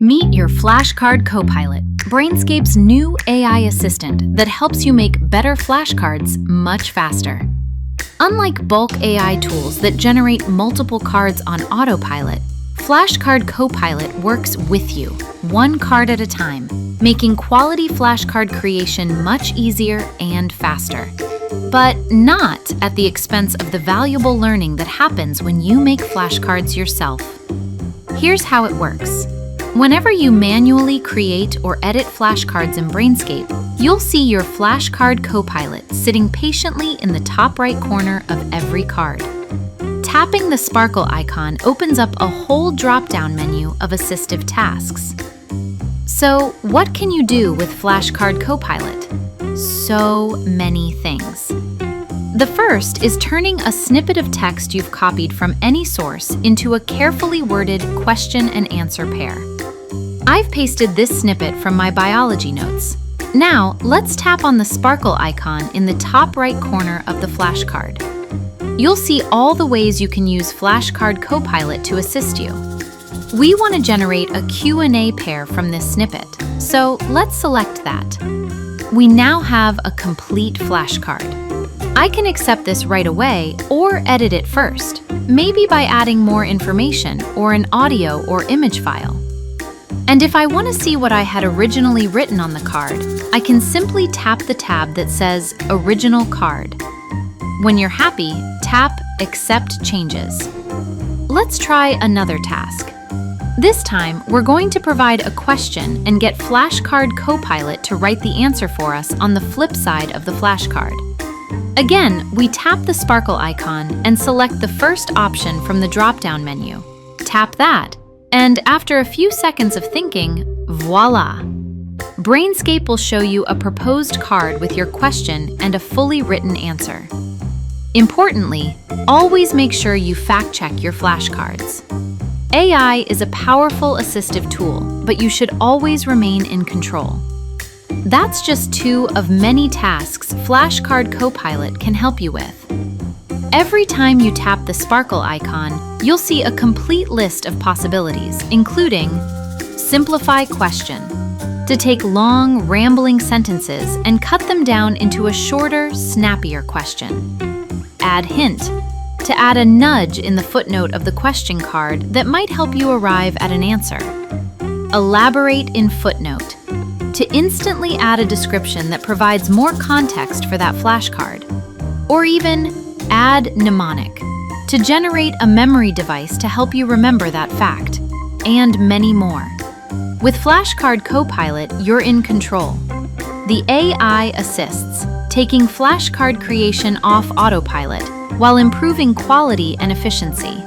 Meet your Flashcard Copilot, Brainscape's new AI assistant that helps you make better flashcards much faster. Unlike bulk AI tools that generate multiple cards on autopilot, Flashcard Copilot works with you, one card at a time, making quality flashcard creation much easier and faster. But not at the expense of the valuable learning that happens when you make flashcards yourself. Here's how it works. Whenever you manually create or edit flashcards in Brainscape, you'll see your Flashcard Copilot sitting patiently in the top right corner of every card. Tapping the sparkle icon opens up a whole drop-down menu of assistive tasks. So, what can you do with Flashcard Copilot? So many things. The first is turning a snippet of text you've copied from any source into a carefully worded question and answer pair. I've pasted this snippet from my biology notes. Now, let's tap on the sparkle icon in the top right corner of the flashcard. You'll see all the ways you can use Flashcard Copilot to assist you. We want to generate a Q&A pair from this snippet, so let's select that. We now have a complete flashcard. I can accept this right away or edit it first, maybe by adding more information or an audio or image file. And if I want to see what I had originally written on the card, I can simply tap the tab that says Original Card. When you're happy, tap Accept Changes. Let's try another task. This time, we're going to provide a question and get Flashcard Copilot to write the answer for us on the flip side of the flashcard. Again, we tap the sparkle icon and select the first option from the drop-down menu. Tap that, and after a few seconds of thinking, voila! Brainscape will show you a proposed card with your question and a fully written answer. Importantly, always make sure you fact-check your flashcards. AI is a powerful assistive tool, but you should always remain in control. That's just two of many tasks Flashcard Copilot can help you with. Every time you tap the sparkle icon, you'll see a complete list of possibilities, including Simplify Question, to take long, rambling sentences and cut them down into a shorter, snappier question. Add Hint, to add a nudge in the footnote of the question card that might help you arrive at an answer. Elaborate in Footnote, to instantly add a description that provides more context for that flashcard. Or even Add Mnemonic, to generate a memory device to help you remember that fact, and many more. With Flashcard Copilot, you're in control. The AI assists, taking flashcard creation off autopilot while improving quality and efficiency.